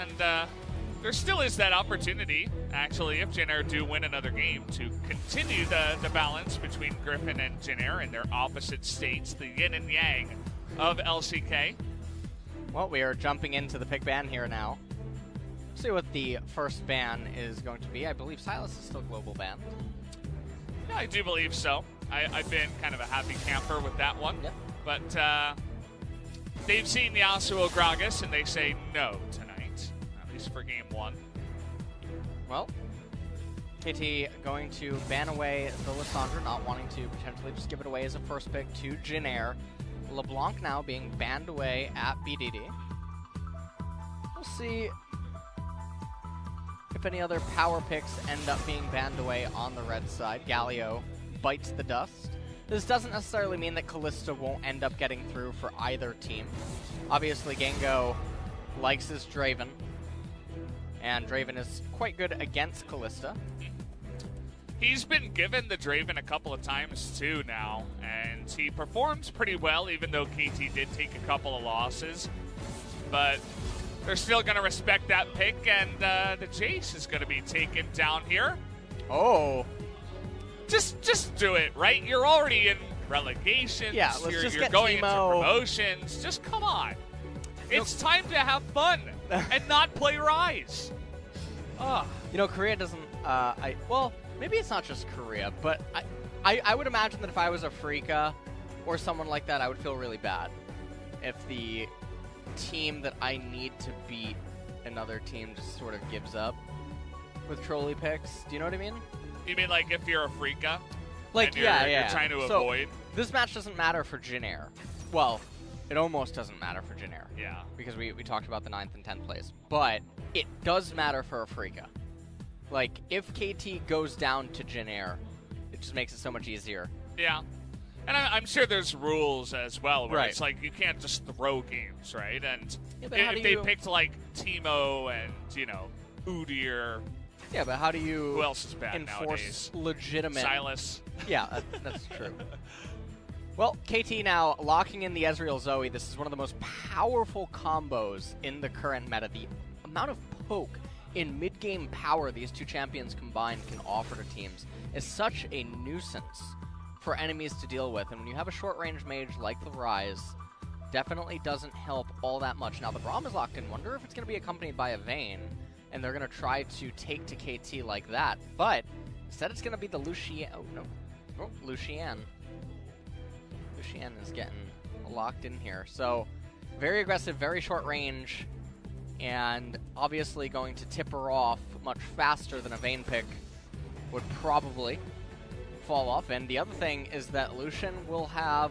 And there still is that opportunity, actually, if Jin Air do win another game, to continue the balance between Griffin and Jin Air in their opposite states, the yin and yang of LCK. Well, we are jumping into the pick ban here now. See what the first ban is going to be. I believe Silas is still global banned. Yeah, I do believe so. I've been kind of a happy camper with that one. Yep. But they've seen Yasuo Gragas, and they say no tonight, at least for game one. Well, KT going to ban away the Lissandra, not wanting to potentially just give it away as a first pick to Jin Air. LeBlanc now being banned away at BDD. We'll see if any other power picks end up being banned away on the red side. Galio bites the dust. This doesn't necessarily mean that Kalista won't end up getting through for either team. Obviously, Gengo likes his Draven, and Draven is quite good against Kalista. He's been given the Draven a couple of times too now, and he performs pretty well, even though KT did take a couple of losses. But they're still going to respect that pick, and the Jace is going to be taken down here. Oh. Just do it, right? You're already in relegations. Yeah, let's you're going into promotions. Just come on. It's time to have fun and not play Rise. You know, Korea doesn't, well, maybe it's not just Korea, but I would imagine that if I was a Freaka or someone like that, I would feel really bad if the team that I need to beat another team just sort of gives up with trolley picks. Do you know what I mean? You mean like if you're a Freaka? Like, you're trying to avoid? This match doesn't matter for Jin Air. Well, it almost doesn't matter for Jin Air. Yeah. Because we talked about the 9th and 10th place. But it does matter for a Freaka. Like, if KT goes down to Jin Air, it just makes it so much easier. Yeah. And I'm sure there's rules as well, where right. It's like you can't just throw games, right? And yeah, if they picked like Teemo and, you know, Udyr. Yeah, but how do you who else is bad enforce nowadays? Legitimate... Silas. Yeah, that's true. Well, KT now locking in the Ezreal Zoe. This is one of the most powerful combos in the current meta. The amount of poke in mid-game power these two champions combined can offer to teams is such a nuisance for enemies to deal with. And when you have a short-range mage like the Ryze, definitely doesn't help all that much. Now, the Braum is locked in. Wonder if it's going to be accompanied by a Vayne, and they're going to try to take to KT like that. But instead, it's going to be the Lucian. Oh, no. Oh, Lucian. Lucian is getting locked in here. So, very aggressive, very short range, and obviously going to tip her off much faster than a Vayne pick would probably fall off. And the other thing is that Lucian will have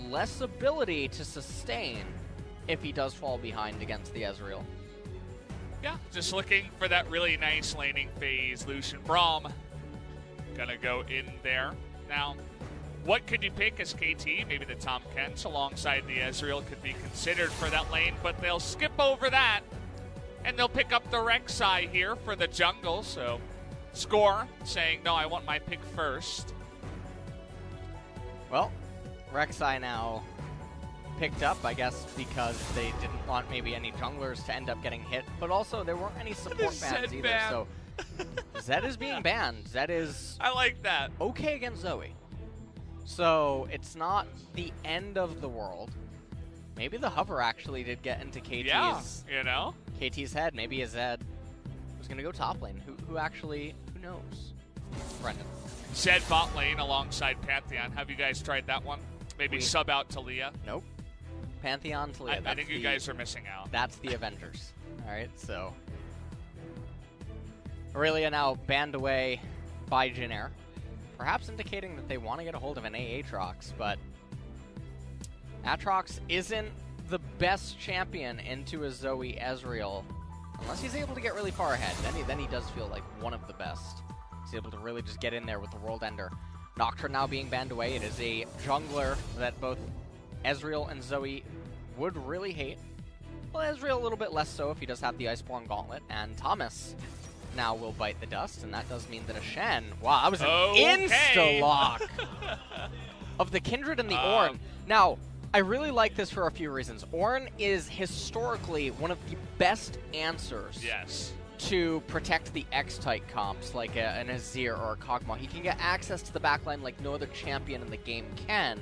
less ability to sustain if he does fall behind against the Ezreal. Yeah, just looking for that really nice laning phase. Lucian Braum gonna go in there. Now, what could you pick as KT? Maybe the Tom Kents alongside the Ezreal could be considered for that lane, but they'll skip over that, and they'll pick up the Rek'Sai here for the jungle. So, Score saying, no, I want my pick first. Well, Rek'Sai now picked up, I guess, because they didn't want maybe any junglers to end up getting hit, but also there weren't any support bans either. Ban. So, Zed is being banned. Zed is I like that. Okay against Zoe. So, it's not the end of the world. Maybe the hover actually did get into KT's head. Maybe a Zed was going to go top lane. Who knows? Brendan. Zed bot lane alongside Pantheon. Have you guys tried that one? Maybe sub out to Leah? Nope. Pantheon to Leah. I think you guys are missing out. That's the Avengers. All right, so Aurelia now banned away by Jin Air, perhaps indicating that they want to get a hold of an Aatrox, but Aatrox isn't the best champion into a Zoe Ezreal unless he's able to get really far ahead. Then he does feel like one of the best. He's able to really just get in there with the World Ender. Nocturne now being banned away. It is a jungler that both Ezreal and Zoe would really hate. Well, Ezreal a little bit less so if he does have the Iceborne Gauntlet. And Thomas now will bite the dust, and that does mean that a Shen... Wow, that was an insta-lock of the Kindred and the Ornn. Now, I really like this for a few reasons. Ornn is historically one of the best answers to protect the X-type comps, like an Azir or a Kog'Maw. He can get access to the backline like no other champion in the game can,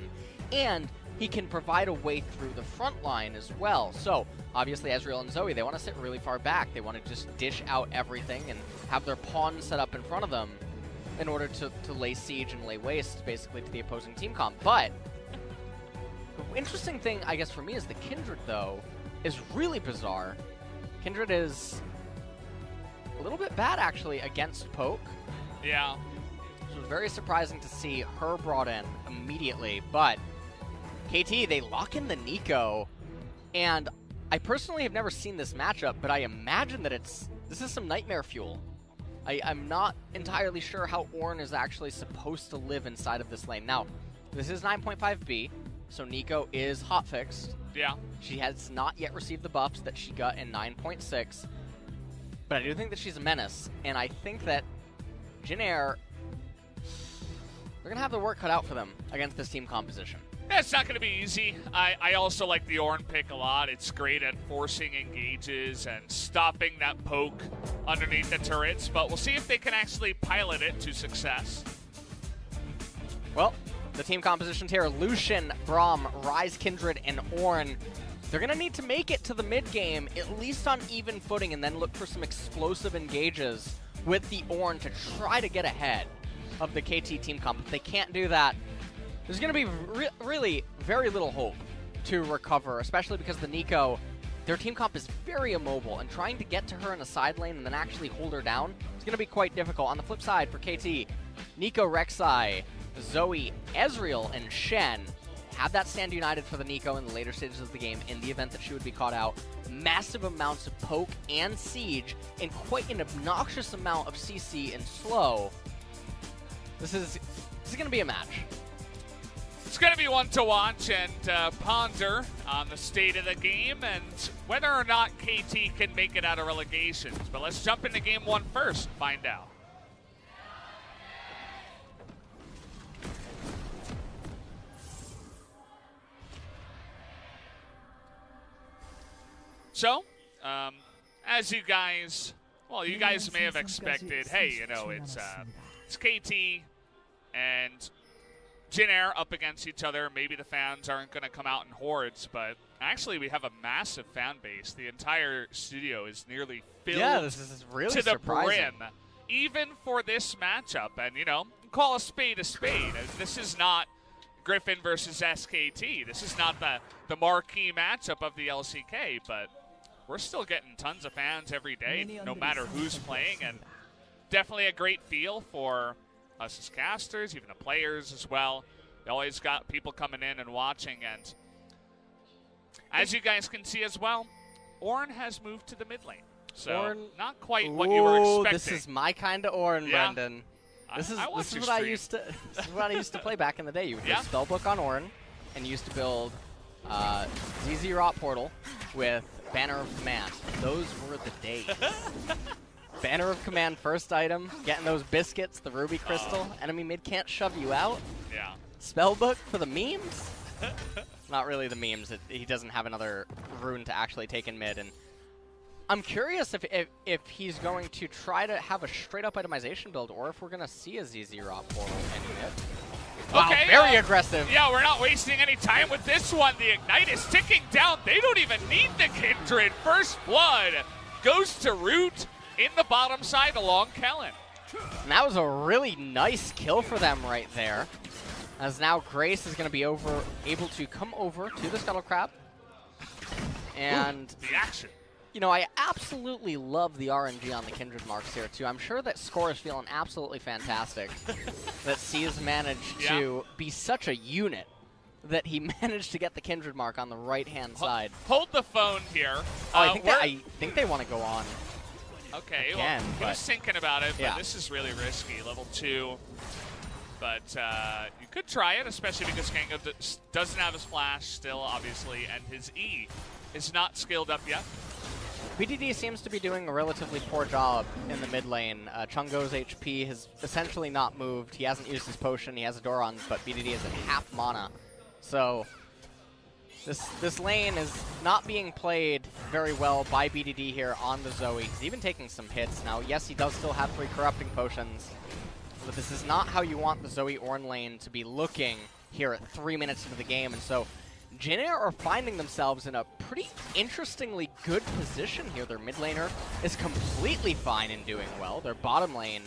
and he can provide a way through the front line as well. So, obviously, Ezreal and Zoe, they want to sit really far back. They want to just dish out everything and have their pawns set up in front of them in order to lay siege and lay waste, basically, to the opposing team comp. But the interesting thing, I guess, for me is the Kindred, though, is really bizarre. Kindred is a little bit bad, actually, against Poke. Yeah. So it was very surprising to see her brought in immediately, but KT, they lock in the Nico, and I personally have never seen this matchup, but I imagine that this is some nightmare fuel. I'm not entirely sure how Ornn is actually supposed to live inside of this lane. Now, this is 9.5B, so Nico is hotfixed. Yeah. She has not yet received the buffs that she got in 9.6, but I do think that she's a menace, and I think that Jin Air, they're going to have their work cut out for them against this team composition. Yeah, it's not going to be easy. I also like the Ornn pick a lot. It's great at forcing engages and stopping that poke underneath the turrets, but we'll see if they can actually pilot it to success. Well, the team compositions here, Lucian, Braum, Ryze, Kindred, and Ornn, they're going to need to make it to the mid game, at least on even footing, and then look for some explosive engages with the Ornn to try to get ahead of the KT team comp. If they can't do that, there's going to be really very little hope to recover, especially because the Nico, their team comp is very immobile, and trying to get to her in a side lane and then actually hold her down is going to be quite difficult. On the flip side for KT, Nico, Rek'Sai, Zoe, Ezreal, and Shen have that stand united for the Nico in the later stages of the game in the event that she would be caught out. Massive amounts of poke and siege, and quite an obnoxious amount of CC and slow. This is going to be a match. It's going to be one to watch and ponder on the state of the game and whether or not KT can make it out of relegations. But let's jump into game one first and find out. So, as you guys may have expected, hey, you know, it's KT and Jin Air up against each other. Maybe the fans aren't going to come out in hordes, but actually we have a massive fan base. The entire studio is nearly filled this is really to the surprising. brim, even for this matchup. And, you know, call a spade a spade. This is not Griffin versus SKT. This is not the marquee matchup of the LCK, but we're still getting tons of fans every day, no matter who's playing, and definitely a great feel for us as casters, even the players as well. They always got people coming in and watching, and as you guys can see as well, Ornn has moved to the mid lane. So Ornn, not quite what you were expecting. This is my kind of Ornn, Yeah. Brendan. This is watched your what I stream. used to what I used to play back in the day. You would Yeah. do Spellbook on Ornn, and you used to build ZZ Rot Portal with Banner of Command. Those were the days. Banner of Command first item, getting those biscuits, the Ruby Crystal. Enemy mid can't shove you out. Yeah. Spellbook for the memes? Not really the memes. He doesn't have another rune to actually take in mid. And I'm curious if he's going to try to have a straight-up itemization build, or if we're going to see a ZZ Rot Portal in mid. Wow, Okay, very aggressive. Yeah, we're not wasting any time with this one. The Ignite is ticking down. They don't even need the Kindred. First blood goes to Root in the bottom side along Kellen. And that was a really nice kill for them right there. As now Grace is going to be able to come over to the Scuttle Crab. And the action. you know, I absolutely love the RNG on the Kindred marks here, too. I'm sure that Score is feeling absolutely fantastic that C has managed to be such a unit that he managed to get the Kindred mark on the right-hand side. Hold the phone here. I think they want to go on. Okay, again, well, he but was thinking about it, but yeah. this is really risky. Level 2. But you could try it, especially because Kango doesn't have his flash still, obviously, and his E is not skilled up yet. BDD seems to be doing a relatively poor job in the mid lane. Chungo's HP has essentially not moved. He hasn't used his potion. He has a Doran, but BDD is at half mana. So This lane is not being played very well by BDD here on the Zoe. He's even taking some hits. Now, yes, he does still have 3 corrupting potions, but this is not how you want the Zoe Ornn lane to be looking here at 3 minutes into the game. And so Jin are finding themselves in a pretty interestingly good position here. Their mid laner is completely fine and doing well. Their bottom lane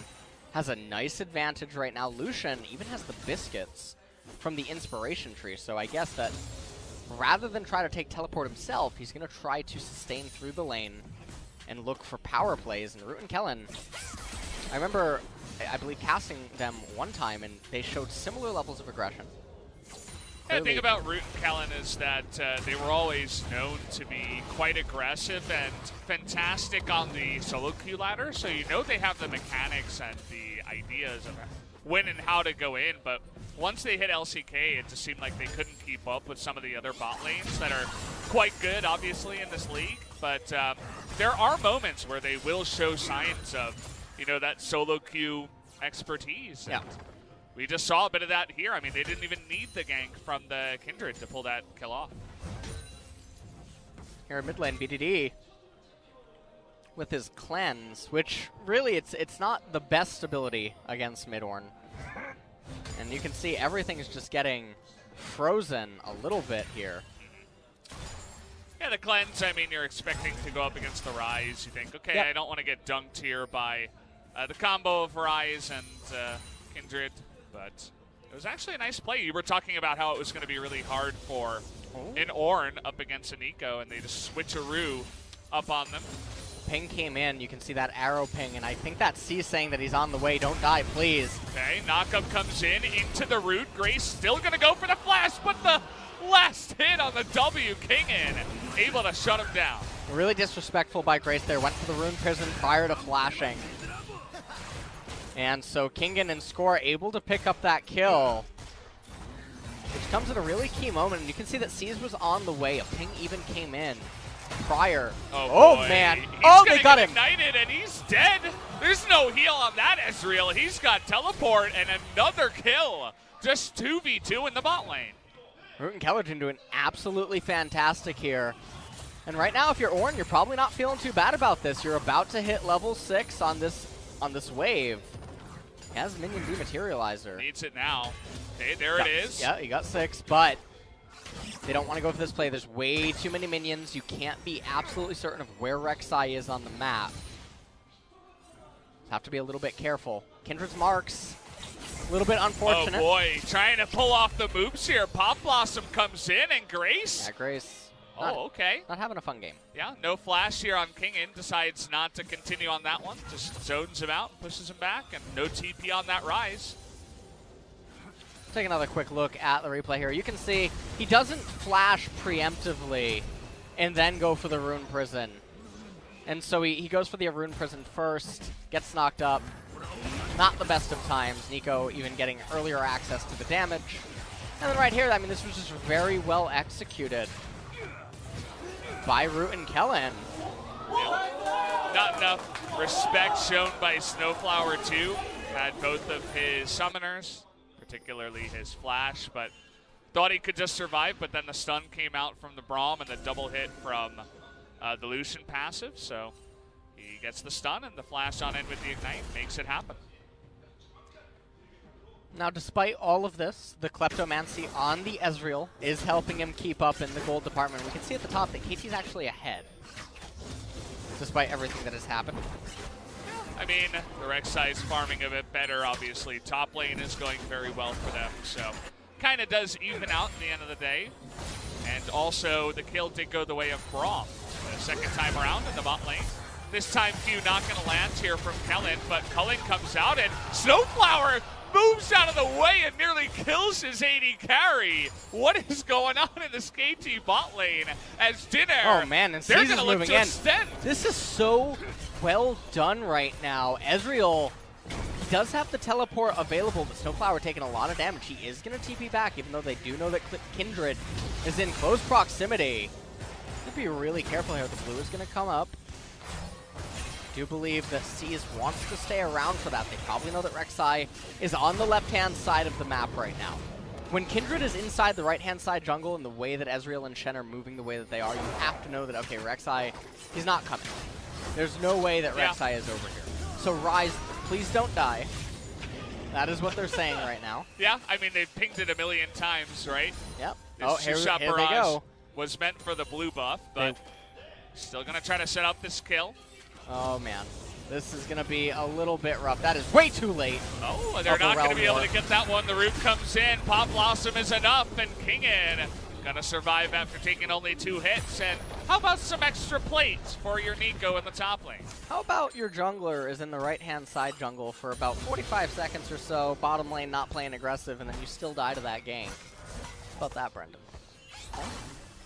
has a nice advantage right now. Lucian even has the biscuits from the inspiration tree, so I guess that rather than try to take teleport himself, he's going to try to sustain through the lane and look for power plays. And Root and Kellen, I remember, I believe, casting them one time, and they showed similar levels of aggression. The thing about Root and Kellen is that they were always known to be quite aggressive and fantastic on the solo queue ladder, so you know they have the mechanics and the ideas of when and how to go in, but once they hit LCK, it just seemed like they couldn't keep up with some of the other bot lanes that are quite good, obviously, in this league. But there are moments where they will show signs of, you know, that solo queue expertise. Yeah. We just saw a bit of that here. I mean, they didn't even need the gank from the Kindred to pull that kill off. Here in mid lane, BDD with his cleanse, which really it's not the best ability against mid Ornn. And you can see everything is just getting frozen a little bit here. Yeah, the cleanse, I mean, you're expecting to go up against the Rise. You think, okay, yep. I don't want to get dunked here by the combo of Rise and Kindred, but it was actually a nice play. You were talking about how it was going to be really hard for an Ornn up against an Eco, and they just switcheroo up on them. Ping came in, you can see that arrow ping, and I think that C saying that he's on the way. Don't die, please. Okay, knockup comes in into the root. Grace still gonna go for the flash, but the last hit on the W, Kingen able to shut him down. Really disrespectful by Grace there. Went for the rune prison prior to flashing. And so Kingen and Score able to pick up that kill, which comes at a really key moment. And you can see that C's was on the way. A ping even came in prior. Oh man. He's They got him. Ignited and he's dead. There's no heal on that Ezreal. He's got teleport and another kill. Just 2v2 in the bot lane. Root and Kellerton doing absolutely fantastic here. And right now, if you're Ornn, you're probably not feeling too bad about this. You're about to hit level 6 on this wave. He has minion dematerializer. Needs it now. Okay, there it is. Yeah, he got 6, but they don't want to go for this play. There's way too many minions. You can't be absolutely certain of where Rek'Sai is on the map. Have to be a little bit careful. Kindred's marks, a little bit unfortunate. Oh boy, trying to pull off the moves here. Pop Blossom comes in and Grace. Yeah, Grace. Okay. Not having a fun game. Yeah, no flash here on Kingen. Decides not to continue on that one. Just zones him out, pushes him back, and no TP on that Rise. Take another quick look at the replay here. You can see he doesn't flash preemptively and then go for the Rune Prison. And so he goes for the Rune Prison first, gets knocked up. Not the best of times. Nico even getting earlier access to the damage. And then right here, I mean, this was just very well executed by Root and Kellen. Not enough respect shown by Snowflower too. Had both of his summoners, particularly his flash, but thought he could just survive, but then the stun came out from the Braum and the double hit from the Lucian passive, so he gets the stun and the flash on in with the Ignite, makes it happen. Now, despite all of this, the Kleptomancy on the Ezreal is helping him keep up in the gold department. We can see at the top that KT's actually ahead, despite everything that has happened. I mean, the Rek'Sai is farming a bit better, obviously. Top lane is going very well for them, so kind of does even out in the end of the day. And also, the kill did go the way of Braum the second time around in the bot lane. This time, Q not going to land here from Kellen, but Cullen comes out, and Snowflower moves out of the way and nearly kills his AD carry. What is going on in this KT bot lane as Dinner? Oh man, and they're C's going is to look moving to in. extend. This is so well done right now. Ezreal does have the teleport available, but Snowflower taking a lot of damage. He is going to TP back, even though they do know that Kindred is in close proximity. Have to be really careful here. The blue is going to come up. I do believe that C's wants to stay around for that. They probably know that Rek'Sai is on the left-hand side of the map right now. when Kindred is inside the right-hand side jungle and the way that Ezreal and Shen are moving the way that they are, you have to know that, okay, Rek'Sai, he's not coming. There's no way that Rek'Sai is over here. So Ryze, please don't die. That is what they're saying right now. Yeah, I mean, they've pinged it a million times, right? Yep. This here shot they barrage go. was meant for the blue buff, but still going to try to set up this kill. Oh, man. This is going to be a little bit rough. That is way too late. Oh, they're not going to be able to get that one. The root comes in. Pop Blossom is enough, and Kingin going to survive after taking only 2 hits. And how about some extra plates for your Nico in the top lane? How about your jungler is in the right-hand side jungle for about 45 seconds or so, bottom lane not playing aggressive, and then you still die to that gank? How about that, Brendan?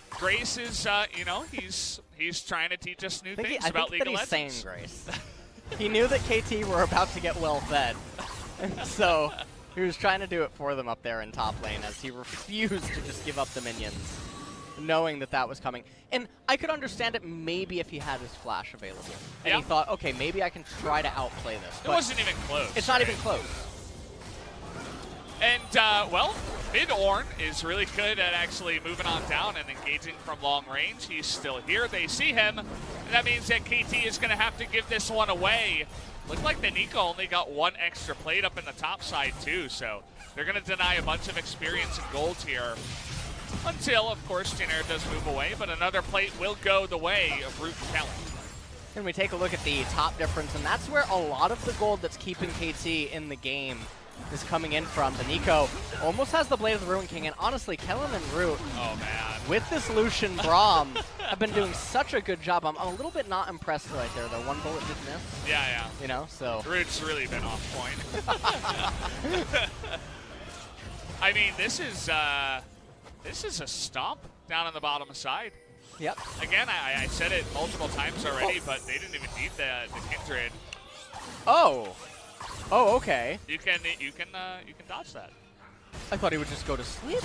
Grace is, you know, he's trying to teach us new things about League of Legends. I think he's saying Grace. He knew that KT were about to get well fed, so he was trying to do it for them up there in top lane as he refused to just give up the minions, knowing that that was coming. And I could understand it maybe if he had his flash available. And he thought, okay, maybe I can try to outplay this. It wasn't even close. It's not even close. And, well, Mid-Orn is really good at actually moving on down and engaging from long range. He's still here. They see him. And that means that KT is going to have to give this one away. Looked like the Nico only got 1 extra plate up in the top side, too. So they're going to deny a bunch of experience and gold here. Until, of course, Jenner does move away. But another plate will go the way of Root and Kelly. And we take a look at the top difference. And that's where a lot of the gold that's keeping KT in the game is coming in from. The Nico almost has the Blade of the Ruin King, and honestly, Kellen and Root, with this Lucian Braum, have been doing such a good job. I'm a little bit not impressed right there, though. 1 bullet did miss. Yeah. You know, so. Root's really been off point. I mean, this is a stomp down on the bottom side. Yep. Again, I said it multiple times already, but they didn't even need the Kindred. Oh, okay. You can dodge that. I thought he would just go to sleep.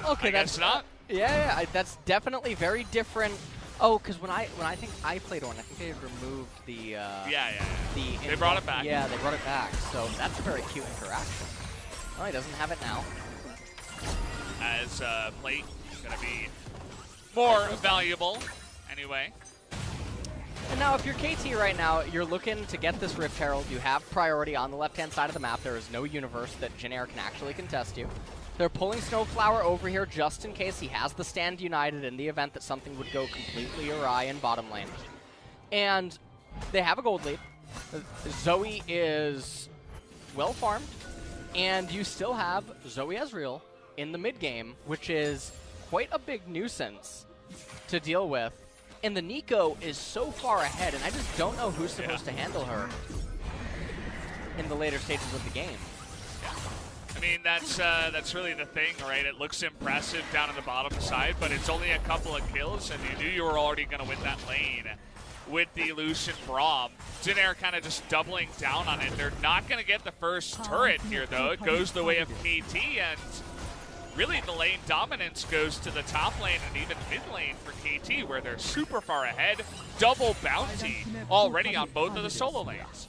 Okay, that's not. Yeah, that's definitely very different. Oh, because when I think I played on, I think they had removed the. They brought it back. Yeah, they brought it back. So that's a very cute interaction. Oh, he doesn't have it now. As plate gonna be more valuable anyway. And now, if you're KT right now, you're looking to get this Rift Herald. You have priority on the left-hand side of the map. There is no universe that Jin Air can actually contest you. They're pulling Snowflower over here just in case he has the stand united in the event that something would go completely awry in bottom lane. And they have a gold lead. Zoe is well farmed. And you still have Zoe Ezreal in the mid game, which is quite a big nuisance to deal with. And the Nico is so far ahead, and I just don't know who's supposed to handle her in the later stages of the game. Yeah. I mean, that's really the thing, right? It looks impressive down on the bottom side, but it's only a couple of kills, and you knew you were already going to win that lane with the Lucian Braum. Jin Air kind of just doubling down on it. They're not going to get the first turret here, though. It goes the way of KT, and really, the lane dominance goes to the top lane and even mid lane for KT, where they're super far ahead. Double bounty already on both of the solo lanes.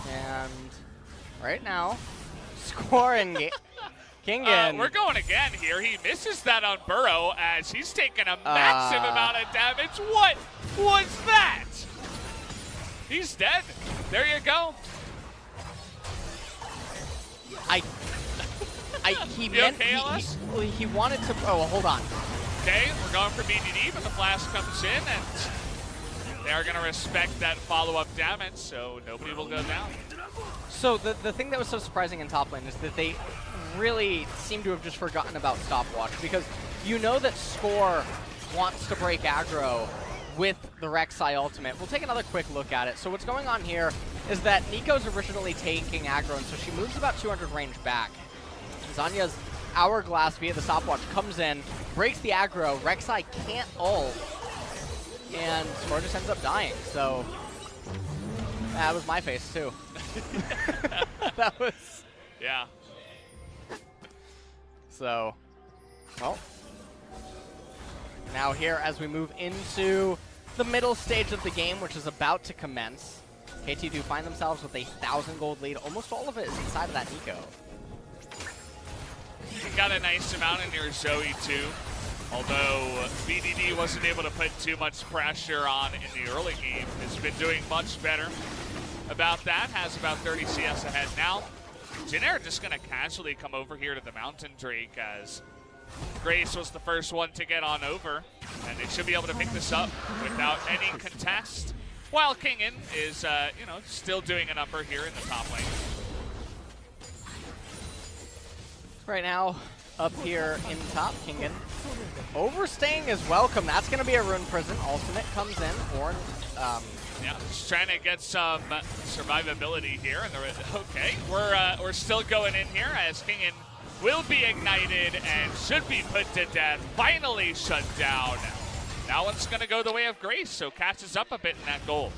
And right now, scoring Kingen. We're going again here. He misses that on Burrow as he's taking a massive amount of damage. What was that? He's dead. There you go. He wanted to. Oh, hold on. Okay, we're going for BDD, but the flash comes in, and they are going to respect that follow-up damage, so nobody will go down. So the thing that was so surprising in top lane is that they really seem to have just forgotten about stopwatch, because you know that Score wants to break aggro with the Rek'Sai ultimate. We'll take another quick look at it. So what's going on here is that Nico's originally taking aggro, and so she moves about 200 range back. Zanya's Hourglass via the stopwatch comes in, breaks the aggro. Rek'Sai can't ult, and Score just ends up dying. So that was my face too. That was. Yeah. So, well. Now here, as we move into the middle stage of the game, which is about to commence, KT do find themselves with a 1,000 gold lead. Almost all of it is inside of that Nico. You got a nice amount in your Zoe too. Although BDD wasn't able to put too much pressure on in the early game, has been doing much better about that, has about 30 CS ahead now. Jin just going to casually come over here to the Mountain Drake as Grace was the first one to get on over, and they should be able to pick this up without any contest. While Kingen is, you know, still doing a number here in the top lane. Right now, up here in top, Kingen. Overstaying is welcome. That's going to be a Rune Prison. Ultimate comes in. Ornn, yeah, just trying to get some survivability here. And okay, we're still going in here as Kingen will be ignited and should be put to death. Finally shut down. That one's going to go the way of Grace, so catches up a bit in that gold.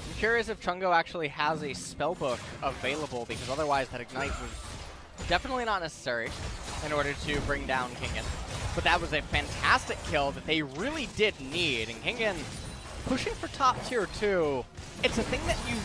I'm curious if Chungo actually has a spellbook available, because otherwise that ignite was definitely not necessary in order to bring down Kingen. But that was a fantastic kill that they really did need. And Kingen pushing for top tier 2. It's a thing that you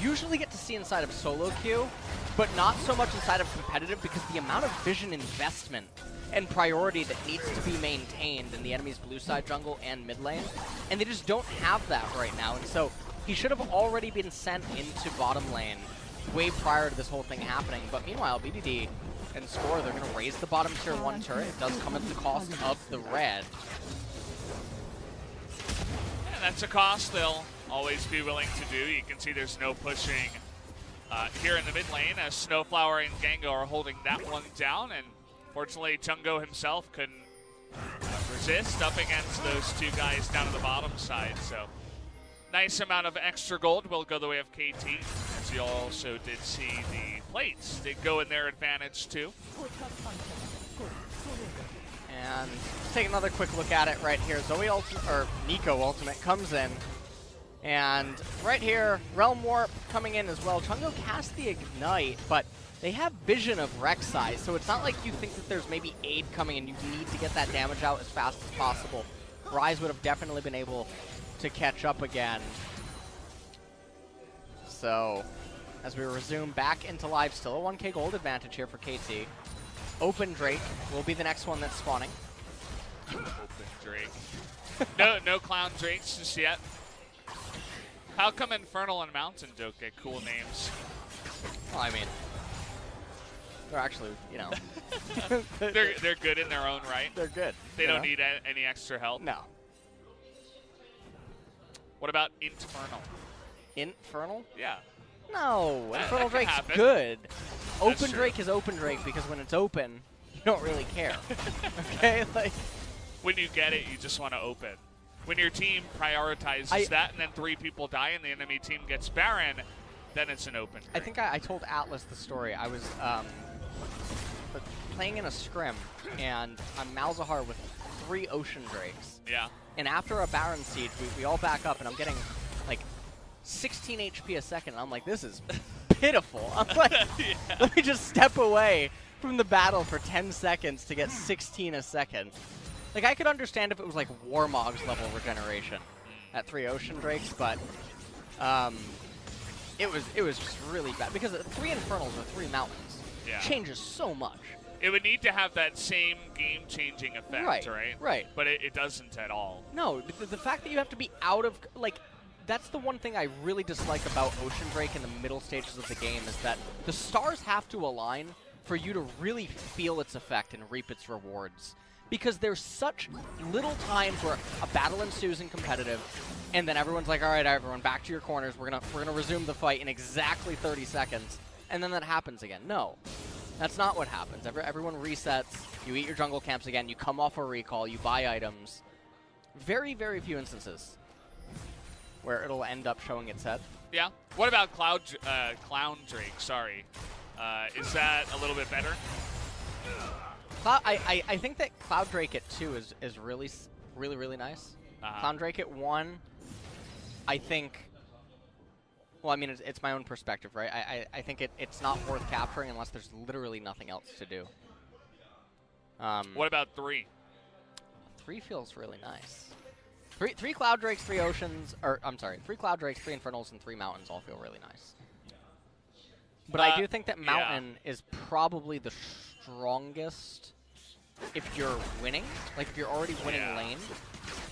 usually get to see inside of solo queue, but not so much inside of competitive, because the amount of vision investment and priority that needs to be maintained in the enemy's blue side jungle and mid lane, and they just don't have that right now. And so he should have already been sent into bottom lane way prior to this whole thing happening. But meanwhile, BDD and Score, they're going to raise the bottom tier 1 turret. It does come at the cost of the red. And that's a cost they'll always be willing to do. You can see there's no pushing here in the mid lane, as Snowflower and Gango are holding that one down, and fortunately Chungo himself couldn't resist up against those two guys down to the bottom side. So nice amount of extra gold will go the way of KT, as you also did see the plates did go in their advantage too. And let's take another quick look at it right here. Nico Ultimate comes in. And right here, Realm Warp coming in as well. Chungo casts the Ignite, but they have vision of Rek'Sai, so it's not like you think that there's maybe aid coming and you need to get that damage out as fast as possible. Rise would have definitely been able to catch up again. So, as we resume back into live, still a 1k gold advantage here for KT. Open Drake will be the next one that's spawning. Open Drake. No Clown Drakes just yet. How come Infernal and Mountain don't get cool names? Well, I mean, they're actually, you know. they're good in their own right. They're good. They don't need any extra help. No. What about Infernal? Infernal? Yeah. No, Infernal Drake's happen. good. Open That's Drake true. is Open Drake because when it's open, you don't really care. Okay, like when you get it, you just want to open. When your team prioritizes that and then 3 people die and the enemy team gets Baron, then it's an open Drake. I think I told Atlas the story. I was playing in a scrim, and I'm Malzahar with 3 Ocean Drakes. Yeah. And after a Baron siege, we all back up, and I'm getting like 16 HP a second. And I'm like, this is pitiful. I'm like, Yeah. Let me just step away from the battle for 10 seconds to get 16 a second. Like, I could understand if it was like Warmog's level regeneration at 3 Ocean Drakes, but it was just really bad, because 3 Infernals or 3 Mountains changes so much. It would need to have that same game-changing effect, right? Right. But it doesn't at all. No, the fact that you have to be out of, like, that's the one thing I really dislike about Ocean Drake in the middle stages of the game, is that the stars have to align for you to really feel its effect and reap its rewards. Because there's such little times where a battle ensues in competitive, and then everyone's like, all right, everyone, back to your corners. We're gonna resume the fight in exactly 30 seconds. And then that happens again. No, that's not what happens. Everyone resets. You eat your jungle camps again. You come off a recall. You buy items. Very, very few instances where it'll end up showing its head. Yeah. What about Clown Drake? Sorry. Is that a little bit better? I think that Cloud Drake at 2 is really, really, really nice. Cloud Drake at 1, I think. Well, I mean, it's my own perspective, right? I think it's not worth capturing unless there's literally nothing else to do. What about 3? 3 feels really nice. Three Cloud Drakes, 3 Oceans, or I'm sorry, 3 Cloud Drakes, 3 Infernals, and 3 Mountains all feel really nice. But I do think that Mountain is probably the strongest if you're winning, like if you're already winning lane.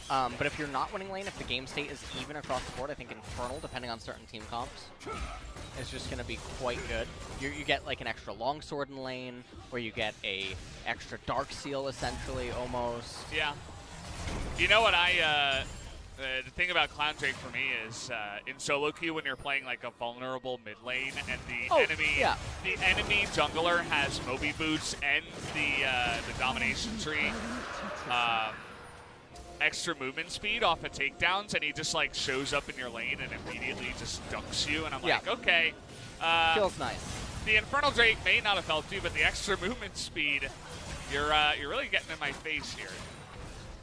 But if you're not winning lane, if the game state is even across the board, I think Infernal, depending on certain team comps, is just going to be quite good. You get like an extra longsword in lane, or you get a extra Dark Seal, essentially, almost. Yeah. You know what the thing about Cloud Drake for me is in solo queue when you're playing like a vulnerable mid lane and the enemy jungler has Moby Boots and the domination tree, extra movement speed off of takedowns, and he just like shows up in your lane and immediately just dunks you, and I'm like, okay. Feels nice. The Infernal Drake may not have helped you, but the extra movement speed, you're really getting in my face here.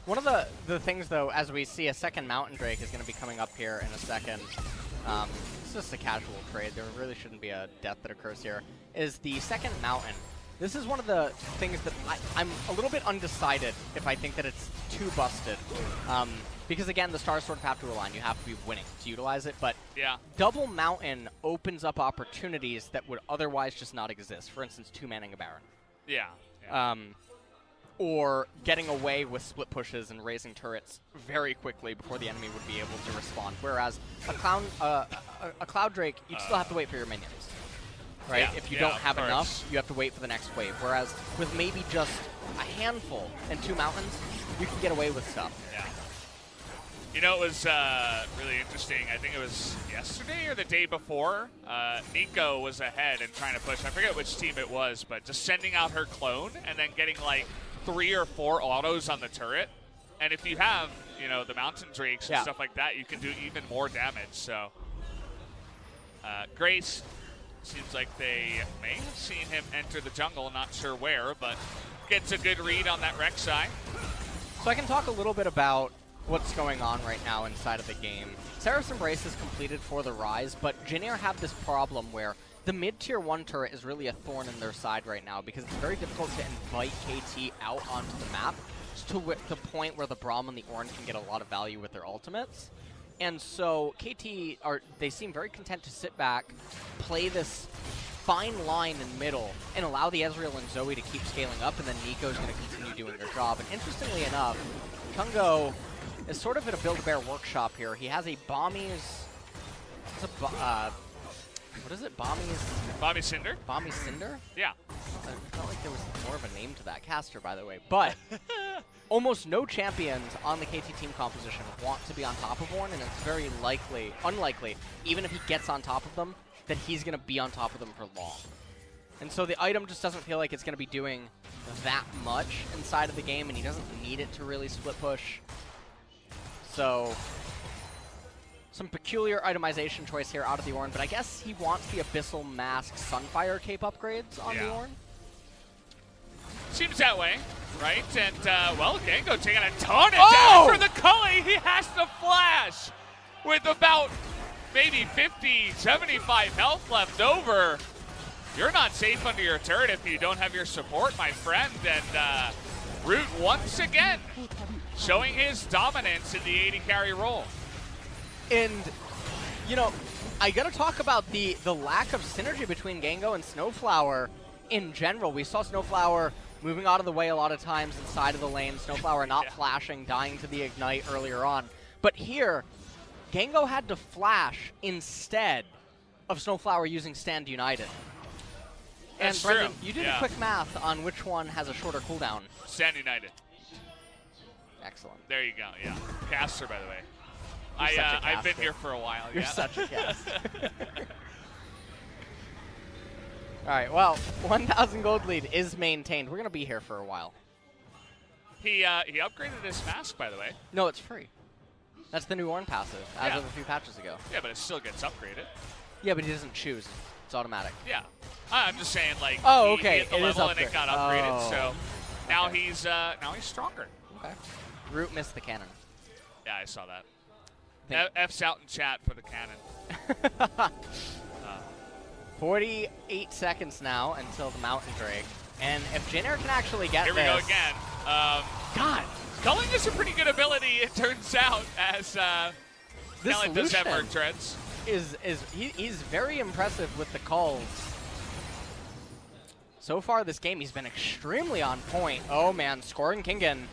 One of the things, though, as we see a second Mountain Drake is going to be coming up here in a second. It's just a casual trade. There really shouldn't be a death that occurs here. Is the second Mountain. This is one of the things that I'm a little bit undecided if I think that it's too busted. Because, again, the Star Sword have to align. You have to be winning to utilize it. But double Mountain opens up opportunities that would otherwise just not exist. For instance, 2-manning a Baron. Or getting away with split pushes and raising turrets very quickly before the enemy would be able to respond. Whereas a Cloud Drake, you'd still have to wait for your minions. Right? If you don't have enough, you have to wait for the next wave. Whereas with maybe just a handful and 2 mountains, you can get away with stuff. You know, it was really interesting. I think it was yesterday or the day before. Nico was ahead and trying to push. I forget which team it was, but just sending out her clone and then getting like 3 or 4 autos on the turret. And if you have, you know, the Mountain Drakes and stuff like that, you can do even more damage. So, Grace, seems like they may have seen him enter the jungle, not sure where, but gets a good read on that Rek'Sai. So I can talk a little bit about what's going on right now inside of the game. Seraph's Embrace is completed for the Rise, but Jin Air have this problem where the mid-tier 1 turret is really a thorn in their side right now because it's very difficult to invite KT out onto the map to the point where the Braum and the Ornn can get a lot of value with their ultimates. And so KT, they seem very content to sit back, play this fine line in middle, and allow the Ezreal and Zoe to keep scaling up, and then Nico's going to continue doing their job. And interestingly enough, Chungo is sort of at a Build-A-Bear workshop here. He has a Bomby's... what is it? Bomby Cinder? Bomby Cinder? Yeah. I felt like there was more of a name to that caster, by the way. But almost no champions on the KT team composition want to be on top of Ornn, and it's very unlikely, even if he gets on top of them, that he's going to be on top of them for long. And so the item just doesn't feel like it's going to be doing that much inside of the game, and he doesn't need it to really split push. So some peculiar itemization choice here out of the Ornn, but I guess he wants the Abyssal Mask Sunfire cape upgrades on the Ornn. Seems that way, right? And, well, Gango taking a ton of damage for the Cully. He has to flash with about maybe 50, 75 health left over. You're not safe under your turret if you don't have your support, my friend. And Root once again showing his dominance in the AD carry role. And, you know, I gotta talk about the lack of synergy between Gango and Snowflower in general. We saw Snowflower moving out of the way a lot of times inside of the lane, Snowflower not flashing, dying to the Ignite earlier on. But here, Gango had to flash instead of Snowflower using Stand United. And That's Brendan, true. you did a quick math on which one has a shorter cooldown. Stand United. Excellent. There you go, yeah. Caster, by the way. I've been here for a while. You're such a caster. All right, well, 1,000 gold lead is maintained. We're going to be here for a while. He upgraded his mask, by the way. No, it's free. That's the new Ornn passive, as of a few patches ago. Yeah, but it still gets upgraded. Yeah, but he doesn't choose. It's automatic. Yeah. I'm just saying, like, he hit the level and it got upgraded, so now he's stronger. Okay. Root missed the cannon. Yeah, I saw that. F's out in chat for the cannon. 48 seconds now until the Mountain Drake. And if Jin Air can actually get Here we go again. God, Culling is a pretty good ability, it turns out, as This Kelly does have Lucian Merc Treads. He's very impressive with the calls. So far this game, he's been extremely on point. Oh man, Score and Kingen.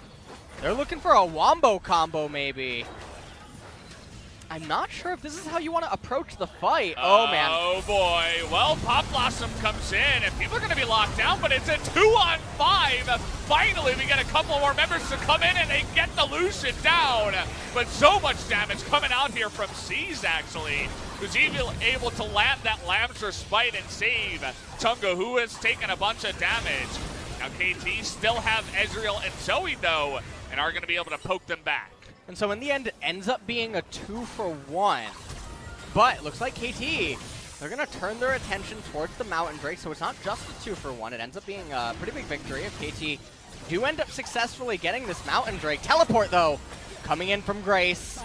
They're looking for a wombo combo, maybe. I'm not sure if this is how you want to approach the fight. Oh man. Oh boy. Well, Pop Blossom comes in, and people are going to be locked down, but it's a 2-on-5. Finally, we get a couple more members to come in, and they get the Lucian down. But so much damage coming out here from C's, actually, who's even able to land that Lamb's Respite and save Chungo, who has taken a bunch of damage. Now, KT still have Ezreal and Zoe, though, and are going to be able to poke them back. And so in the end, it ends up being a 2-for-1. But it looks like KT, they're going to turn their attention towards the Mountain Drake, so it's not just a 2-for-1. It ends up being a pretty big victory if KT do end up successfully getting this Mountain Drake. Teleport, though, coming in from Grace.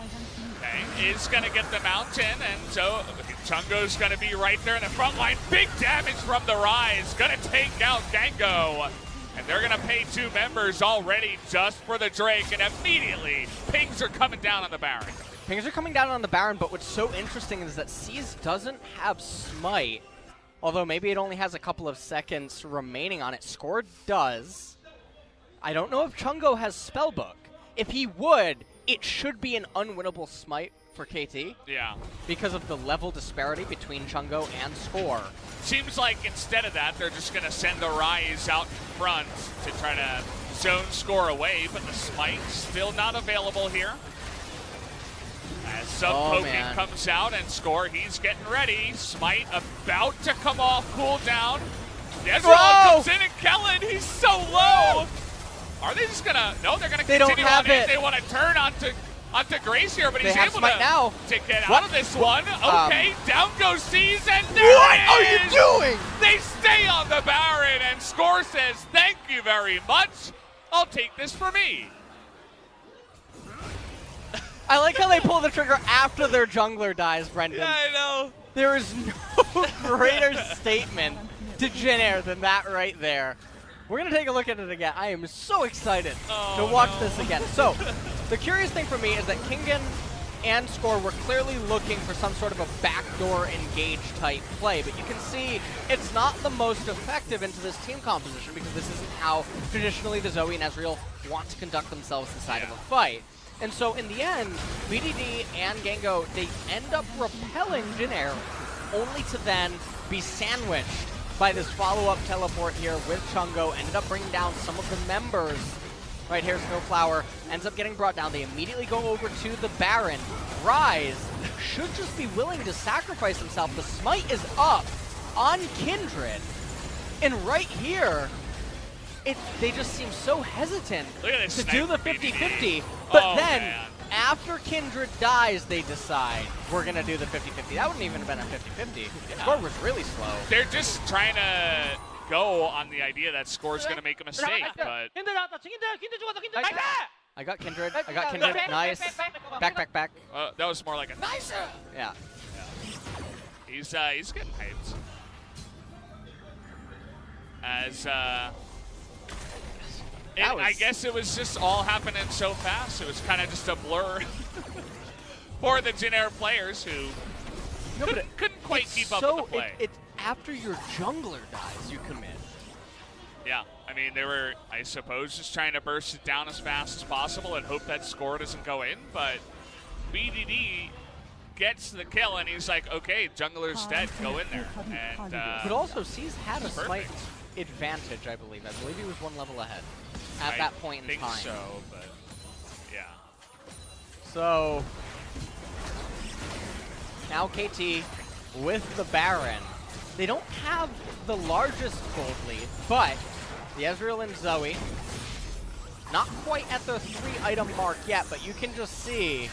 Okay, is going to get the Mountain, and so Chungo's going to be right there in the front line. Big damage from the Rise. Going to take out Gengo. And they're going to pay 2 members already just for the Drake, and immediately pings are coming down on the Baron. Pings are coming down on the Baron, but what's so interesting is that C's doesn't have Smite, although maybe it only has a couple of seconds remaining on it. Score does. I don't know if Chungo has Spellbook. If he would, it should be an unwinnable Smite for KT. Yeah. Because of the level disparity between Chungo and Score. Seems like instead of that, they're just going to send the Rise out in front to try to zone Score away, but the Smite's still not available here. As some poking comes out, and Score, he's getting ready. Smite about to come off cooldown. Ezreal comes in, and Kellen, he's so low. Are they just going to... No, they're going to continue on in. They want to turn onto Grace here, but he's able to get out of this one. Okay, down goes C's, and there What are you doing? They stay on the Baron, and Score says, thank you very much. I'll take this for me. I like how they pull the trigger after their jungler dies, Brendan. Yeah, I know. There is no greater statement to Jin Air than that right there. We're going to take a look at it again. I am so excited to watch this again. So, the curious thing for me is that Kingen and Score were clearly looking for some sort of a backdoor engage type play, but you can see it's not the most effective into this team composition because this isn't how traditionally the Zoe and Ezreal want to conduct themselves inside of a fight. And so in the end, BDD and Gengo, they end up repelling Jin Air only to then be sandwiched by this follow-up teleport here with Chungo. Ended up bringing down some of the members. Right here, Snowflower ends up getting brought down. They immediately go over to the Baron. Rise should just be willing to sacrifice himself. The Smite is up on Kindred. And right here, they just seem so hesitant to do the 50-50. But then, after Kindred dies, they decide, we're going to do the 50-50. That wouldn't even have been a 50-50. Score was really slow. They're just trying to go on the idea that Score's going to make a mistake, but... I got Kindred. I got Kindred. Nice. Back. That was more like a nice. Yeah. He's getting hyped. As I guess it was just all happening so fast. It was kind of just a blur for the Jin Air players who couldn't quite keep up with the play. It's after your jungler dies, you commit. Yeah, I mean, they were, I suppose, just trying to burst it down as fast as possible and hope that Score doesn't go in, but BDD gets the kill, and he's like, okay, jungler's dead, go in there. And, but also, C's had a slight advantage, I believe. I believe he was 1 level ahead at that point in time. I think so, but yeah. So, now KT with the Baron. They don't have the largest gold lead, but the Ezreal and Zoe, not quite at the 3-item mark yet, but you can just see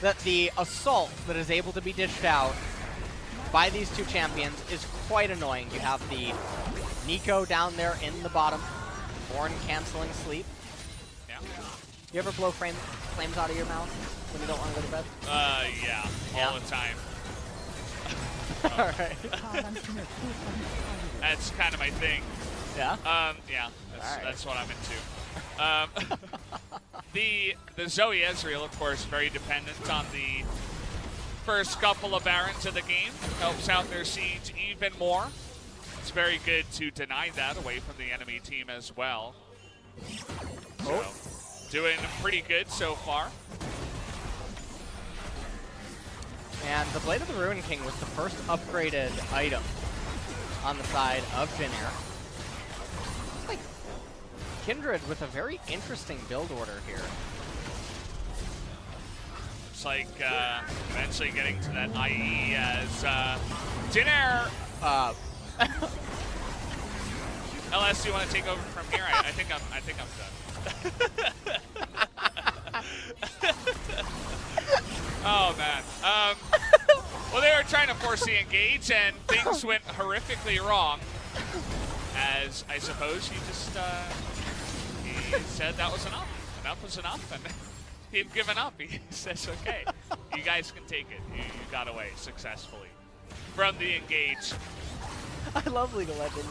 that the assault that is able to be dished out by these 2 champions is quite annoying. You have the Nico down there in the bottom, Born canceling sleep. Yeah. You ever blow flames out of your mouth when you don't want to go to bed? Yeah, all the time. Alright. That's kind of my thing. Yeah? Yeah, that's what I'm into. the Zoe Ezreal, of course, very dependent on the first couple of Barons of the game. Helps out their siege even more. It's very good to deny that away from the enemy team as well. So, doing pretty good so far. And the Blade of the Ruin King was the first upgraded item on the side of Jin. Like Kindred with a very interesting build order here. Looks like eventually getting to that IE as Jin. LS, do you want to take over from here? I think I'm done. Oh man. Well, they were trying to force the engage, and things went horrifically wrong. As I suppose he just he said that was enough. Enough was enough, and he'd given up. He says, "Okay, you guys can take it. You got away successfully from the engage." I love League of Legends.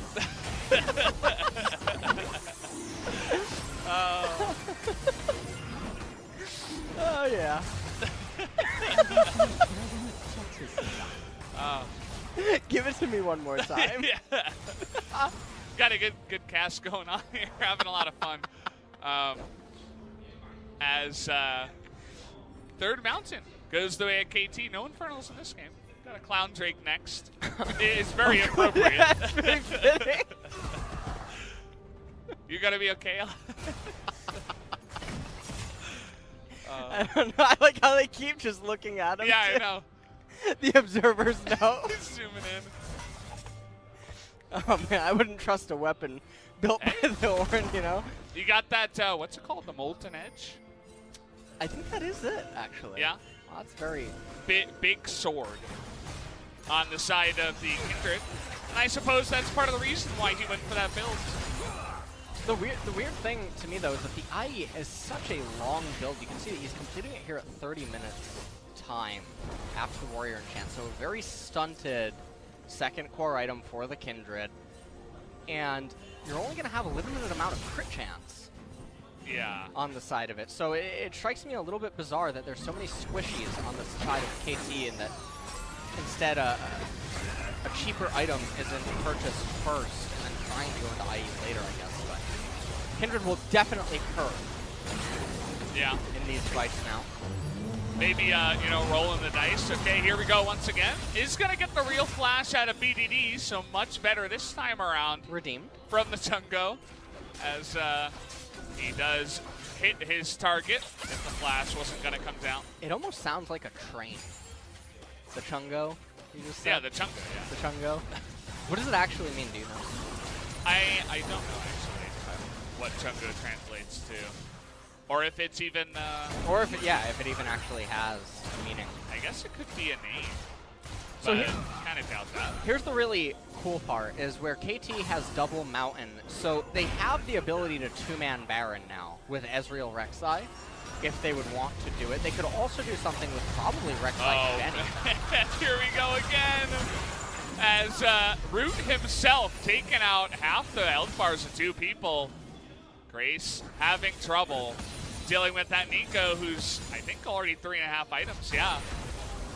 Oh yeah. Give it to me one more time. Yeah. Got a good cast going on here. Having a lot of fun. As third mountain goes the way of KT. No Infernals in this game. Got a Clown Drake next. It's very appropriate. That's very fitting. You gotta be okay. I don't know. I like how they keep just looking at him. Yeah, too. I know. The observers know. Zooming in. Oh man, I wouldn't trust a weapon built by the Orin, you know? You got that, what's it called? The Molten Edge? I think that is it, actually. Yeah. Well, that's very... Big sword on the side of the Kindred. And I suppose that's part of the reason why he went for that build. The weird thing to me, though, is that the IE is such a long build. You can see that he's completing it here at 30 minutes time after the Warrior Enchant. So a very stunted second core item for the Kindred. And you're only going to have a limited amount of crit chance on the side of it. So it strikes me a little bit bizarre that there's so many squishies on the side of KT and that instead a cheaper item isn't purchased first and then trying to go into IE later, I guess. But Kindred will definitely curve in these fights now. Maybe, you know, rolling the dice. Okay, here we go once again. Is going to get the real flash out of BDD, so much better this time around. Redeemed. From the Chungo, as he does hit his target if the flash wasn't going to come down. It almost sounds like a train. The Chungo, you just said? Yeah, the Chungo, yeah. The Chungo. What does it actually mean, do you know? I don't know, actually, what Chungo translates to. Or if it's even... or if it even actually has a meaning. I guess it could be a name. So but kind of doubt that. Here's the really cool part, is where KT has double Mountain, so they have the ability to two-man Baron now with Ezreal Rek'Sai, if they would want to do it. They could also do something with probably Rek'Sai Benny. Here we go again. As Root himself taking out half the health bars of two people. Grace having trouble dealing with that Nico, who's, I think, already 3.5 items. Yeah,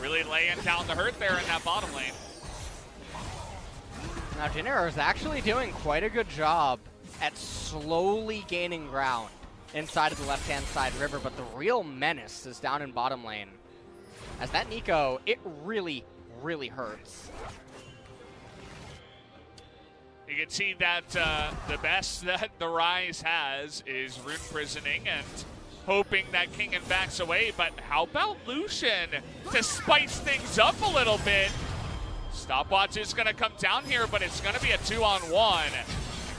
really laying down the hurt there in that bottom lane. Now, Jin is actually doing quite a good job at slowly gaining ground inside of the left-hand side river, but the real menace is down in bottom lane. As that Nico, it really, really hurts. You can see that the best that the Rise has is Rune Prisoning and hoping that Kingen backs away. But how about Lucian to spice things up a little bit? Stopwatch is going to come down here, but it's going to be a 2-on-1.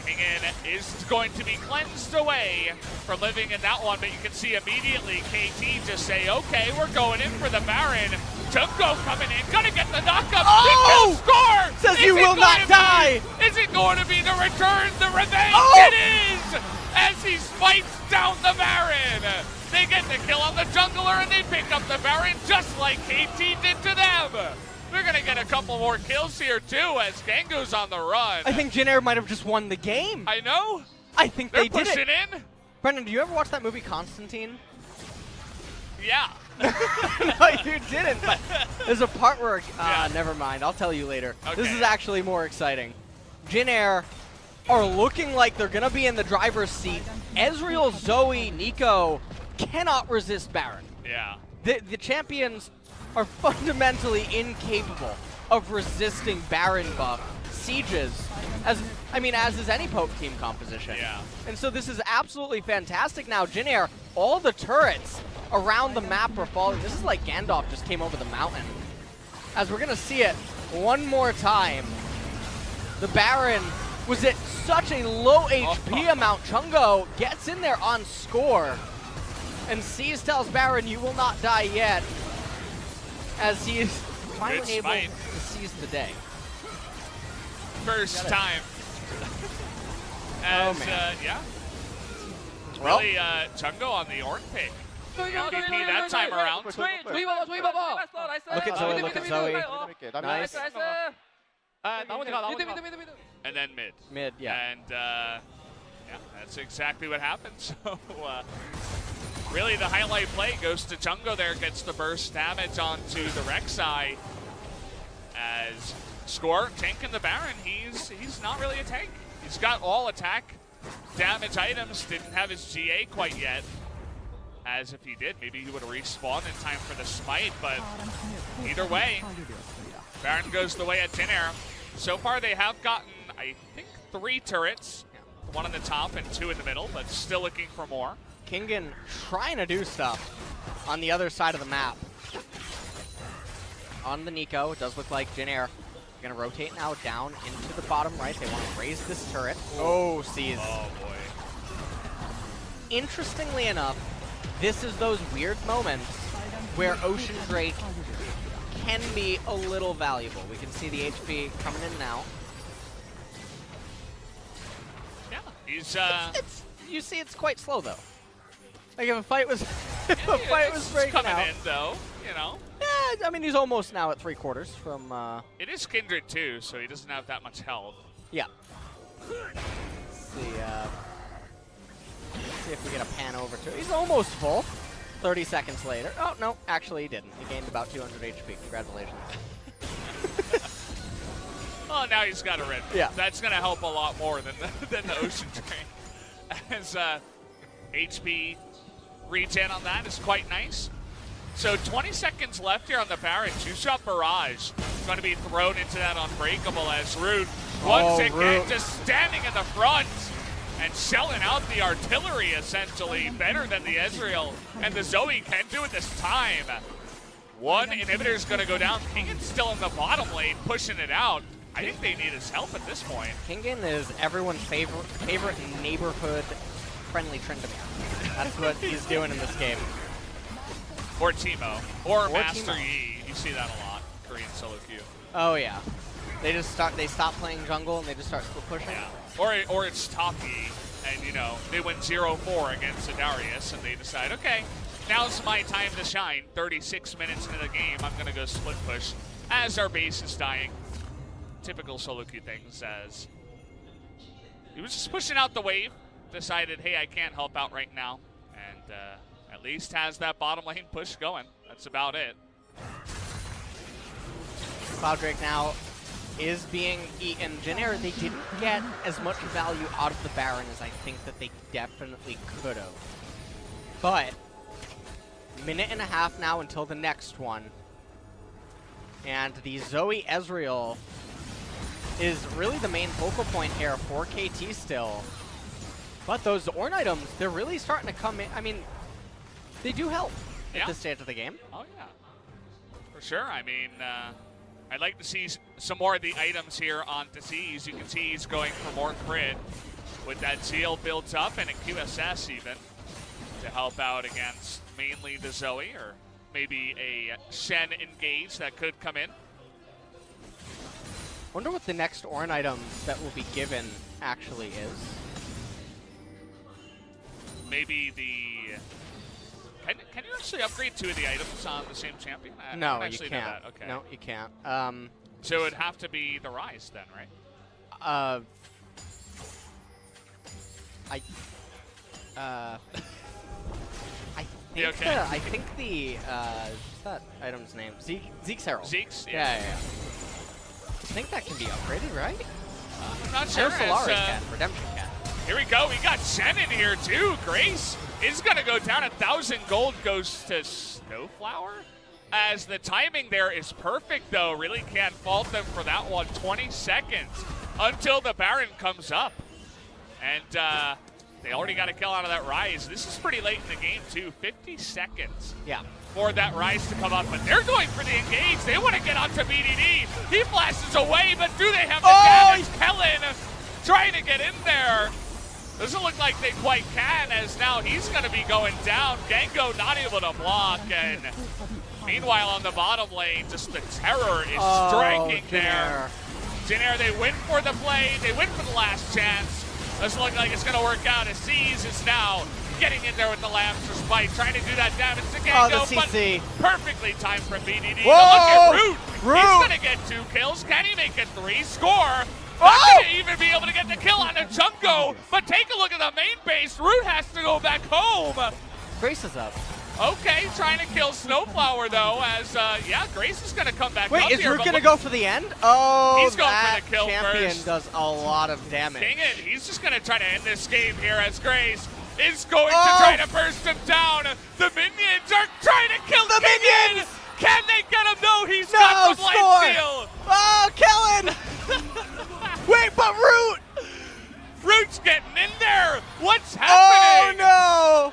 Kingen is going to be cleansed away from living in that one, but you can see immediately KT just say, okay, we're going in for the Baron. Junko coming in, gonna get the knockup. Oh! Score! Says you will not die! Is it going to be the return, the revenge? Oh! It is! As he spikes down the Baron. They get the kill on the jungler and they pick up the Baron just like KT did to them. They're gonna get a couple more kills here too as Gango's on the run. I think Jin might have just won the game. I know. I think They're they did it. pushing in. Brendan, do you ever watch that movie Constantine? Yeah. No, you didn't. But there's a part where, never mind. I'll tell you later. Okay. This is actually more exciting. Jin Air are looking like they're going to be in the driver's seat. Ezreal, Zoe, Nico cannot resist Baron. Yeah. The champions are fundamentally incapable of resisting Baron buff sieges, as is any poke team composition. Yeah. And so this is absolutely fantastic now. Jin Air, all the turrets around the map are falling. This is like Gandalf just came over the mountain. As we're going to see it one more time. The Baron was at such a low HP amount. Chungo gets in there on score. And Seas tells Baron, you will not die yet. As he is finally able to seize the day. First time. As, yeah. Well, Really, Chungo on the Orn pick. MVP that time around. Look at Zoe, look at Zoe. Nice. And then mid. Mid, yeah. And, yeah, that's exactly what happened. So, really the highlight play goes to Chungo there, gets the burst damage onto the Rek'Sai. As Score tanking the Baron, he's not really a tank. He's got all attack damage items, didn't have his GA quite yet. As if he did, maybe he would have respawned in time for the smite, but either way, Baron goes the way of Jin Air. So far they have gotten, I think, 3 turrets. 1 on the top and 2 in the middle, but still looking for more. Kingan trying to do stuff on the other side of the map. On the Nico, it does look like Jin Air going to rotate now down into the bottom right. They want to raise this turret. Oh, Seas. Oh, boy. Interestingly enough, this is those weird moments where Ocean Drake can be a little valuable. We can see the HP coming in now. Yeah, he's You see, it's quite slow though. Like if a fight was, if yeah, a fight was breaking coming out. in though, you know. Yeah, I mean he's almost now at 3/4 from. It is Kindred too, so he doesn't have that much health. Yeah. Let's see. Let's see if we get a pan over to. He's almost full. 30 seconds later. Oh no, actually he didn't. He gained about 200 HP. Congratulations. Oh, now he's got a red. Yeah. That's going to help a lot more than the Ocean Drain. As HP regen on that is quite nice. So 20 seconds left here on the Baron. 2-shot barrage going to be thrown into that Unbreakable as Root once again just standing in the front and shelling out the artillery essentially. Better than the Ezreal and the Zoe can do it this time. One inhibitor is going to go down. Kingan's still in the bottom lane pushing it out. I think they need his help at this point. Kingan is everyone's favorite neighborhood friendly Tryndamere. That's what he's doing in this game. Or Teemo. Or Master Teemo. Yi. You see that a lot. Korean solo queue. Oh yeah. They stop playing jungle and they just start split pushing. Yeah. Or it's top Yi and you know, they went 0-4 against Darius and they decide, okay, now's my time to shine. 36 minutes into the game, I'm gonna go split push as our base is dying. Typical solo queue things as he was just pushing out the wave, decided, hey, I can't help out right now, and at least has that bottom lane push going. That's about it. Cloud Drake now is being eaten. Jin Air, they didn't get as much value out of the Baron as I think that they definitely could have. But, minute and a half now until the next one. And the Zoe Ezreal is really the main focal point here for KT still. But those Ornn items, they're really starting to come in. I mean, they do help at this stage of the game. Oh, yeah. For sure. I mean, I'd like to see some more of the items here on Disease. You can see he's going for more crit with that Zeal built up and a QSS even to help out against mainly the Zoe or maybe a Shen engage that could come in. Wonder what the next Ornn item that will be given actually is. Maybe the... Can you actually upgrade 2 of the items on the same champion? No, you can't. Okay. No, you can't. So it would have to be the Rise then, right? I You think okay? I think the what's that item's name? Zeke's Herald. Zeke's? Yeah. I think that can be upgraded, right? I'm not I sure. know Solari as, can. Redemption can. Here we go. We got Jen in here, too. Grace is going to go down. 1,000 gold goes to Snowflower. As the timing there is perfect, though. Really can't fault them for that one. 20 seconds until the Baron comes up. And they already got a kill out of that Rise. This is pretty late in the game, too. 50 seconds. Yeah. For that Rise to come up, but they're going for the engage. They want to get onto BDD. He flashes away, but do they have the damage? Kellen trying to get in there. Doesn't look like they quite can, as now he's going to be going down. Gengo not able to block, and meanwhile on the bottom lane, just the terror is striking there. Jin Air, they win for the play. They win for the last chance. Doesn't look like it's going to work out, as C's is now getting in there with the Lamster Spite, trying to do that damage to Gengo, but perfectly timed from BDD. Look at Root. He's going to get 2 kills. Can he make it 3? Score. Not going to even be able to get the kill on the Junko, but take a look at the main base. Root has to go back home. Grace is up. Okay, trying to kill Snowflower, though, as, yeah, Grace is going to come back up here. here. Wait, is Root going to go for the end? Oh, he's going for the kill champion first. Does a lot of damage. Dang it, he's just going to try to end this game here as Grace is going to try to burst him down. The minions are trying to kill the minions. Can they get him? No, he's got the lifesteal. Oh, Kellen! Wait, but Root! Root's getting in there. What's happening? Oh, no!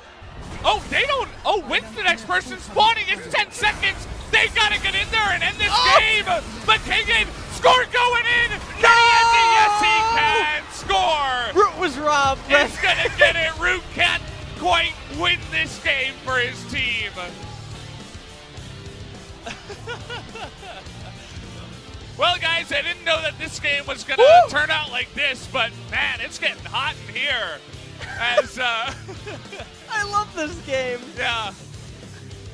Oh, they don't. Oh, when's the next person spawning? It's 10 seconds. They got to get in there and end this game. But Kagan, score going in. No! Yes, he can score. Root was robbed. He's going to get it. Root can't quite win this game for his team. Well, guys, I didn't know that this game was going to turn out like this, but, man, it's getting hot in here. As I love this game. Yeah.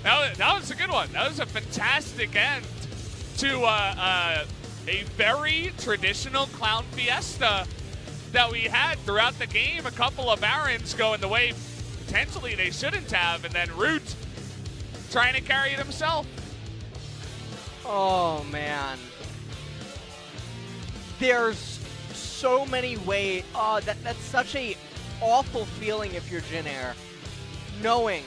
That was a good one. That was a fantastic end to a very traditional Clown Fiesta that we had throughout the game. A couple of Barons going the way potentially they shouldn't have, and then Root trying to carry it himself. Oh, man. There's so many ways. Oh, that's such a awful feeling if you're Jin Air, knowing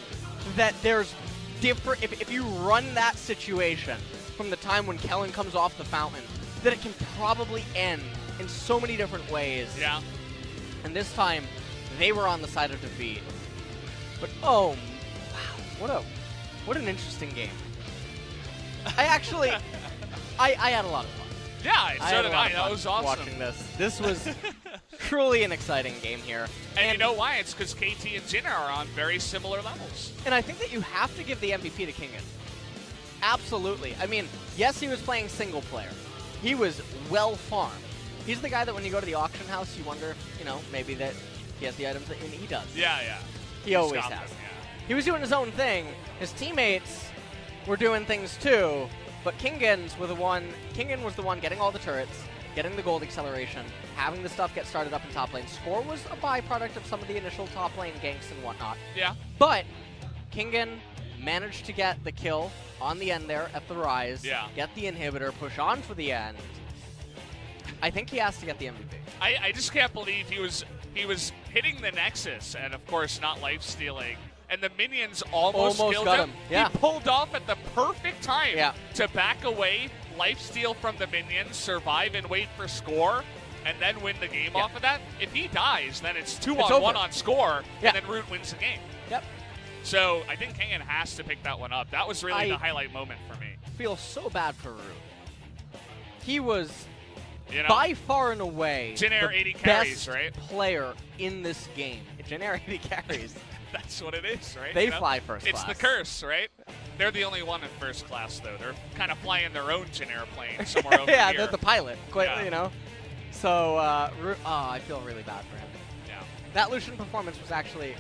that there's different. If you run that situation from the time when Kellen comes off the fountain, that it can probably end in so many different ways. Yeah. And this time, they were on the side of defeat. But oh, wow, what an interesting game. I actually, I had a lot of fun. Yeah, so did I. That was awesome. Watching this. This was truly an exciting game here. And you know why? It's because KT and Jin are on very similar levels. And I think that you have to give the MVP to Kingen. Absolutely. I mean, yes, he was playing single player. He was well farmed. He's the guy that when you go to the auction house, you wonder if, you know, maybe that he has the items that he does. Yeah, yeah. He always has. He was doing his own thing. His teammates were doing things too. But Kingen was the one getting all the turrets, getting the gold acceleration, having the stuff get started up in top lane. Score was a byproduct of some of the initial top lane ganks and whatnot. Yeah. But Kingen managed to get the kill on the end there at the Rise, get the inhibitor, push on for the end. I think he has to get the MVP. I just can't believe he was hitting the Nexus and, of course, not life-stealing. And the minions almost killed him. Yeah. He pulled off at the perfect time to back away, lifesteal from the minions, survive and wait for score, and then win the game off of that. If he dies, then it's 2-on-1 on score, and then Root wins the game. Yep. So I think Kingen has to pick that one up. That was really the highlight moment for me. I feel so bad for Root. He was by far and away Jin Air the 80 carries, best right? player in this game. Jin Air 80 carries. That's what it is, right? They fly first class. It's the curse, right? They're the only one in first class, though. They're kind of flying their own Jin Air plane somewhere over here. They're the pilot, you know. So, I feel really bad for him. Yeah. That Lucian performance was actually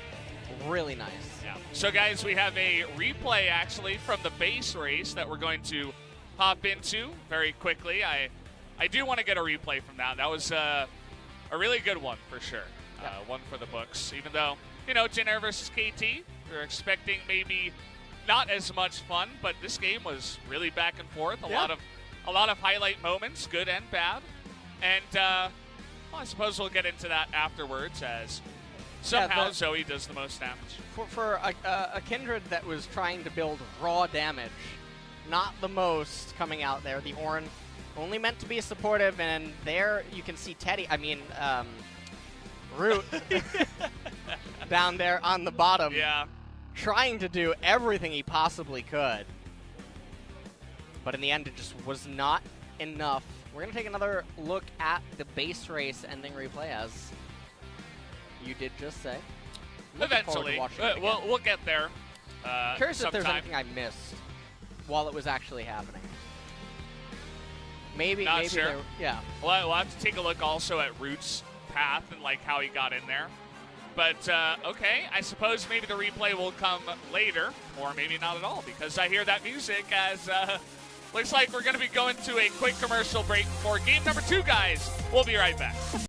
really nice. Yeah. So, guys, we have a replay, actually, from the base race that we're going to hop into very quickly. I do want to get a replay from that. That was a really good one, for sure. One for the books, even though Jin versus KT. We're expecting maybe not as much fun, but this game was really back and forth. A lot of highlight moments, good and bad. And I suppose we'll get into that afterwards as somehow Zoe does the most damage. For a Kindred that was trying to build raw damage, not the most coming out there. The Ornn only meant to be supportive, and there you can see Root down there on the bottom, trying to do everything he possibly could. But in the end, it just was not enough. We're going to take another look at the base race ending replay, as you did just say. Eventually. We'll get there. Curious if there's anything I missed while it was actually happening. Maybe. Not sure. We'll have to take a look also at Root's path and how he got in there. But, okay, I suppose maybe the replay will come later, or maybe not at all, because I hear that music as looks like we're going to be going to a quick commercial break for game number 2, guys. We'll be right back.